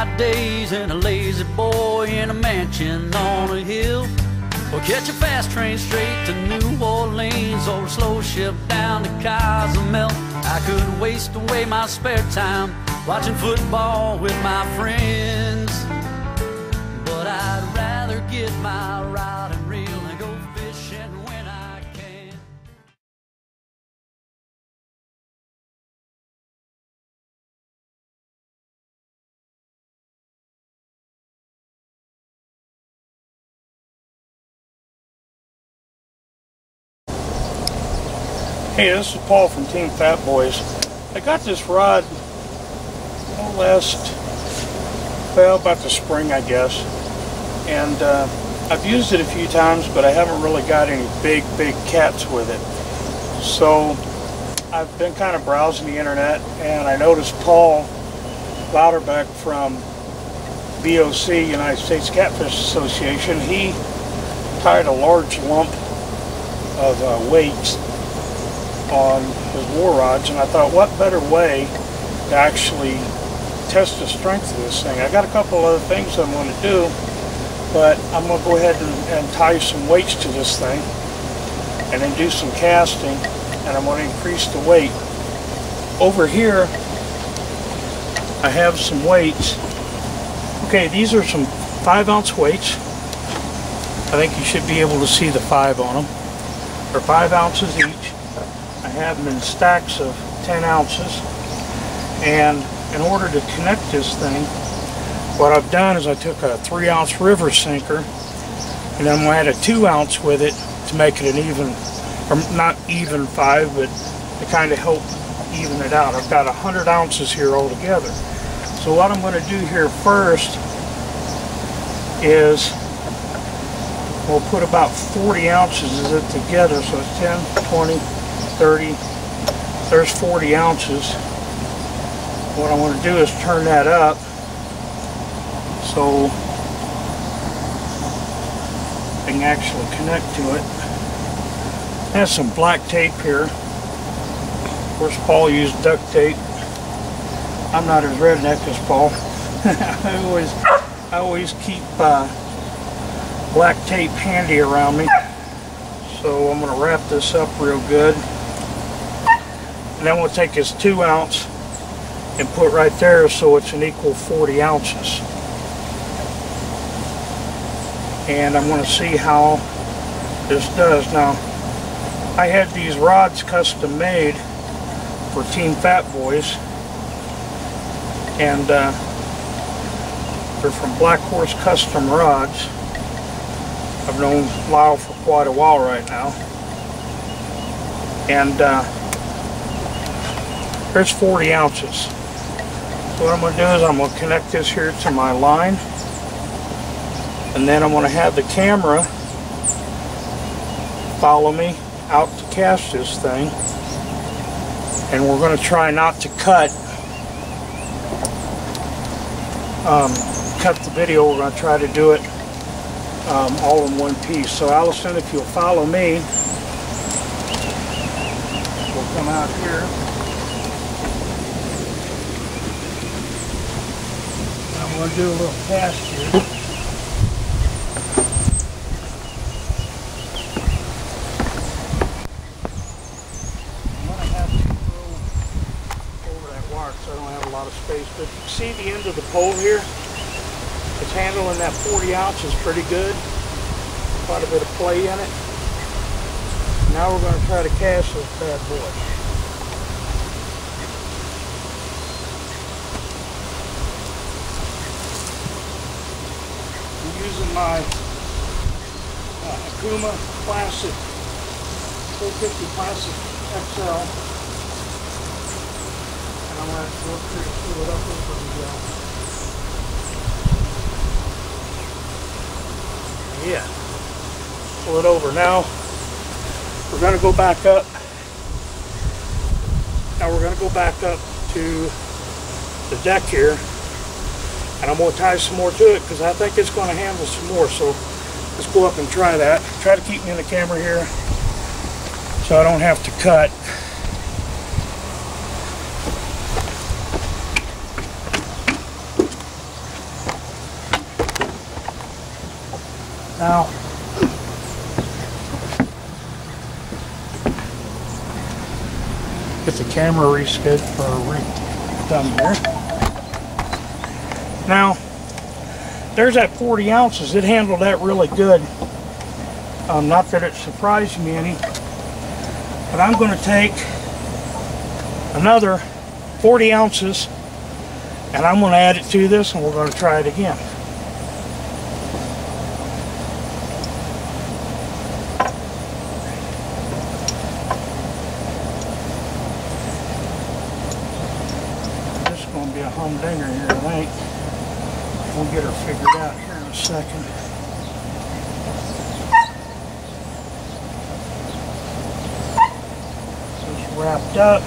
my days in a lazy boy in a mansion on a hill. Or catch a fast train straight to New Orleans, or a slow ship down to Cozumel. I could waste away my spare time watching football with my friends, but I'd rather get my rod and reel and go fishing when I can. Hey, this is Paul from Team Fat Boys. I got this rod about the spring, I guess, and I've used it a few times, but I haven't really got any big cats with it. So I've been kind of browsing the internet, and I noticed Paul Louderbeck from BOC, United States Catfish Association. He tied a large lump of weights on his war rods, and I thought, what better way to actually test the strength of this thing. I got a couple other things I'm going to do, but I'm going to go ahead and tie some weights to this thing and then do some casting, and I'm going to increase the weight. Over here I have some weights. Okay, these are some 5-ounce weights. I think you should be able to see the 5 on them. They're 5 ounces each. I have them in stacks of 10 ounces, and in order to connect this thing, what I've done is I took a 3-ounce river sinker, and I'm going to add a 2-ounce with it to make it an even, or not even 5, but to kind of help even it out. I've got 100 ounces here altogether. So what I'm going to do here first is we'll put about 40 ounces of it together, so it's 10, 20, 30, there's 40 ounces. What I want to do is turn that up so I can actually connect to it. I have some black tape here. Of course, Paul used duct tape. I'm not as redneck as Paul. I always keep black tape handy around me. So I'm going to wrap this up real good. And then we'll take this 2-ounce and put right there so it's an equal 40 ounces. And I'm going to see how this does. Now, I had these rods custom made for Team Fat Boys, and they're from Black Horse Custom Rods. I've known Lyle for quite a while right now, and there's 40 ounces. So what I'm going to do is I'm going to connect this here to my line, and then I'm going to have the camera follow me out to cast this thing, and we're going to try not to cut the video. We're going to try to do it all in one piece. So Allison, if you'll follow me, we'll come out here. I'm going to do a little cast here. I'm going to have to go over that wire because I don't have a lot of space. But see the end of the pole here? It's handling that 40 ounces pretty good. Quite a bit of play in it. Now we're going to try to cast this bad boy. I'm using my Akuma Classic 450 Classic XL, and I'm going to go through and pull it up over the yeah, pull it over. Now we're going to go back up. Now we're going to go back up to the deck here, and I'm going to tie some more to it because I think it's going to handle some more. So let's go up and try that. Try to keep me in the camera here so I don't have to cut. Now, get the camera rescheduled or redone here. Now, there's that 40 ounces. It handled that really good. Not that it surprised me any, but I'm going to take another 40 ounces and I'm going to add it to this and we're going to try it again. This is going to be a humdinger here, I think. We'll get her figured out here in a second. Just wrapped up.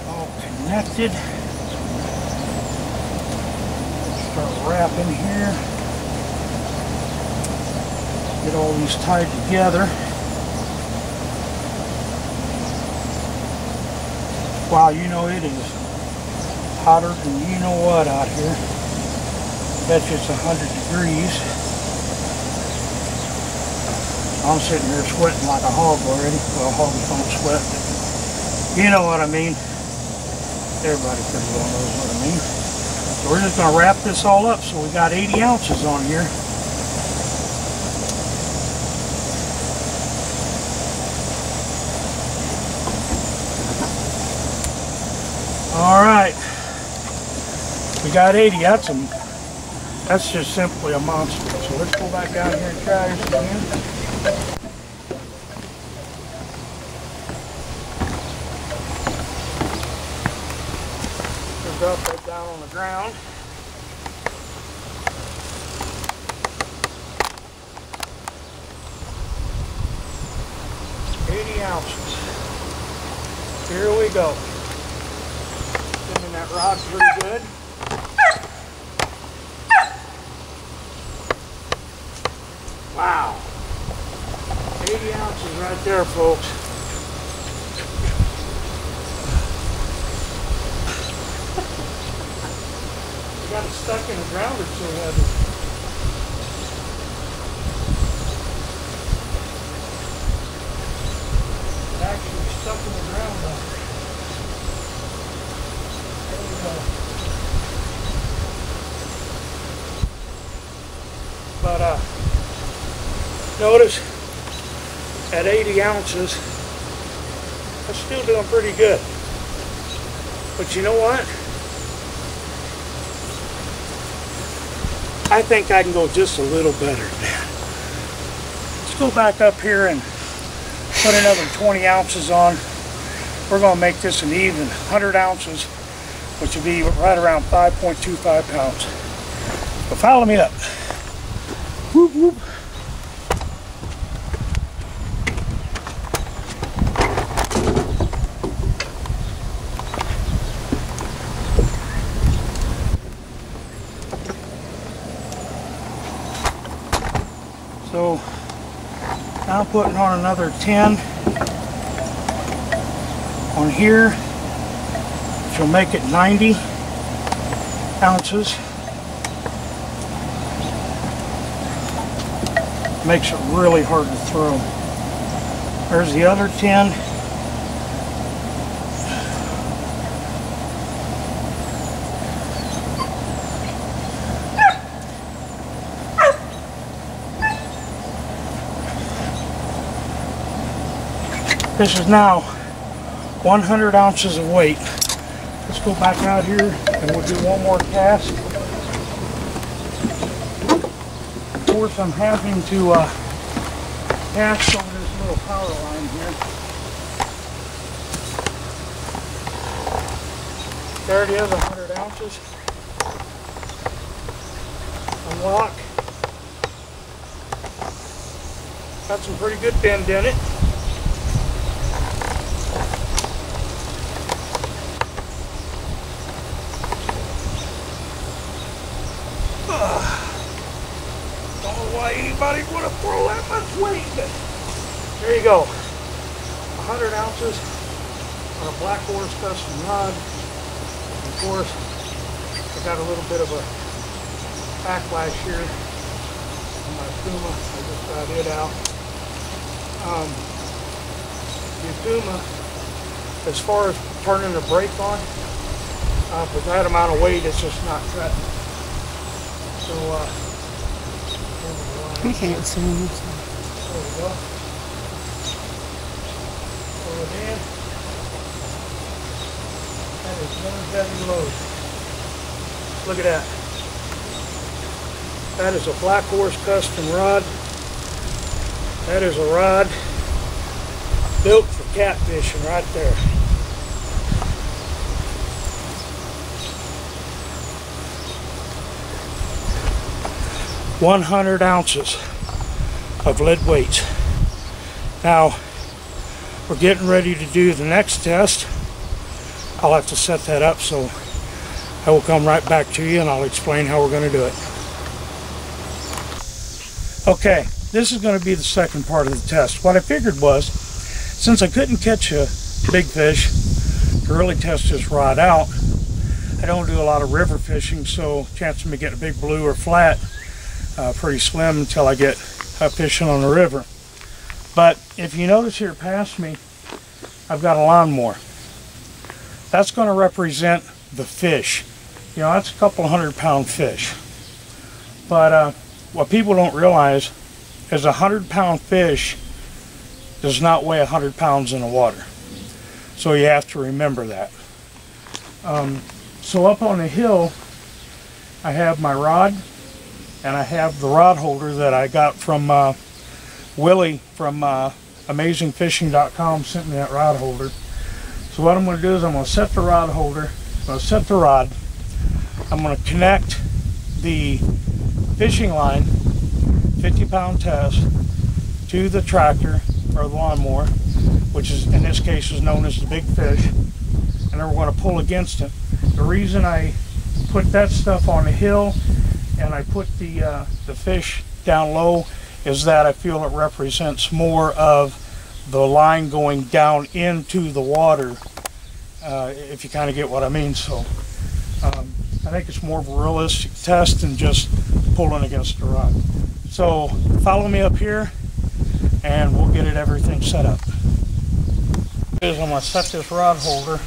All connected. Start wrapping here. Get all these tied together. Wow, you know it is hotter than you know what out here. I bet you it's 100 degrees. I'm sitting here sweating like a hog already. Well, hogs don't sweat, but you know what I mean. Everybody pretty well knows what I mean. So we're just going to wrap this all up. So we got 80 ounces on here. All right, we got 80. That's just simply a monster. So let's go back down here and try this again. We'll drop that down on the ground. Ounces. Here we go. Spinning that rod pretty good. Wow. 80 ounces right there, folks. You got it stuck in the ground, it's so heavy. Actually stuck in the ground though. There we go. But notice at 80 ounces, I'm still doing pretty good. But you know what? I think I can go just a little better than that. Let's go back up here and put another 20 ounces on. We're going to make this an even 100 ounces, which will be right around 5.25 pounds. So follow me up. Whoop, whoop. So now I'm putting on another 10 on here, which will make it 90 ounces. Makes it really hard to throw. There's the other 10. This is now 100 ounces of weight. Let's go back out here and we'll do one more cast. Of course, I'm having to cast over this little power line here. There it is, 100 ounces. Unlock. Got some pretty good bend in it. Don't know why anybody would have thrown that much weight, but there you go. 100 ounces on a Black Horse custom rod. And of course, I got a little bit of a backlash here on my Puma. I just got it out. The Puma, as far as turning the brake on, with that amount of weight, it's just not cutting. So, I can't see him. there we go. Pull it in. That is one heavy load. Look at that. That is a Black Horse custom rod. That is a rod built for catfishing right there. "100 ounces of lead weights." Now, we're getting ready to do the next test. I'll have to set that up, so I will come right back to you and I'll explain how we're going to do it. Okay, this is going to be the second part of the test. What I figured was, since I couldn't catch a big fish to really test this rod out, I don't do a lot of river fishing, so chance of me getting a big blue or flat pretty slim until I get fishing on the river. But if you notice here past me, I've got a lawnmower. That's going to represent the fish. You know, that's a couple 100-pound fish. But what people don't realize is a 100-pound fish does not weigh 100 pounds in the water. So you have to remember that. So up on the hill, I have my rod, and I have the rod holder that I got from Willie from AmazingFishing.com sent me that rod holder. So what I'm going to do is I'm going to set the rod holder, I'm going to set the rod, I'm going to connect the fishing line, 50-pound test, to the tractor or the lawnmower, which is in this case is known as the big fish, and then we're going to pull against it. The reason I put that stuff on the hill and I put the fish down low is that I feel it represents more of the line going down into the water, if you kind of get what I mean. So I think it's more of a realistic test than just pulling against the rod. So follow me up here and we'll get everything set up. I'm going to set this rod holder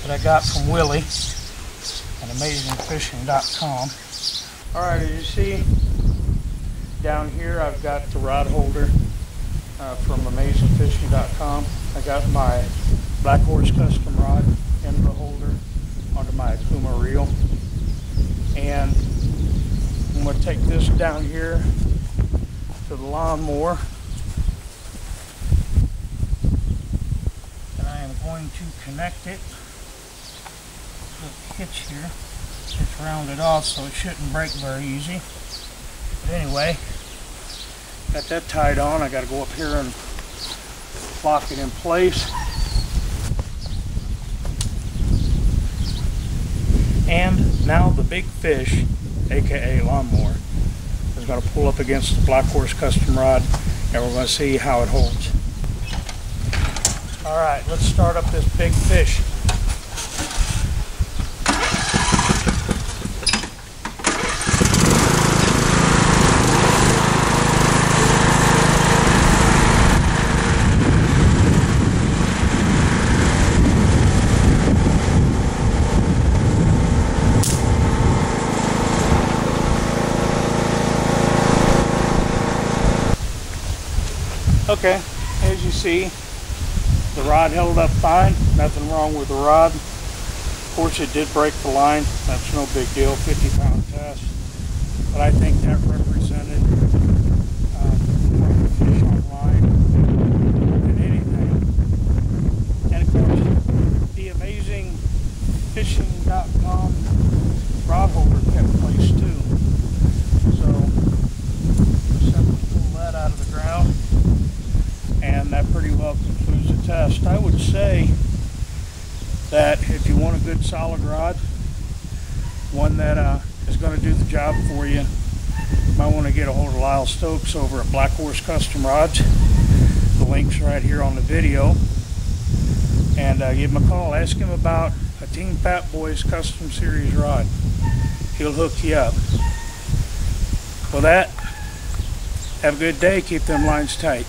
that I got from Willie at AmazingFishing.com. Alright, as you see down here, I've got the rod holder from AmazingFishing.com. I got my Black Horse custom rod in the holder onto my Puma reel. And I'm going to take this down here to the lawnmower. And I am going to connect it to the hitch here. It's rounded off, so it shouldn't break very easy. But anyway, got that tied on. I got to go up here and lock it in place. And now the big fish, aka lawnmower, is going to pull up against the Black Horse custom rod, and we're going to see how it holds. Alright, let's start up this big fish. Okay, as you see, the rod held up fine, nothing wrong with the rod. Of course it did break the line, that's no big deal, 50-pound test. But I think that represented more fish on line than anything. And of course, the AmazingFishing.com rod holder kept place too. So, simply pull that out of the ground. And that pretty well concludes the test. I would say that if you want a good solid rod, one that is going to do the job for you, you might want to get a hold of Lyle Stokes over at Black Horse Custom Rods. The link's right here on the video. And give him a call. Ask him about a Team Fat Boyz Custom Series rod. He'll hook you up. With that, have a good day. Keep them lines tight.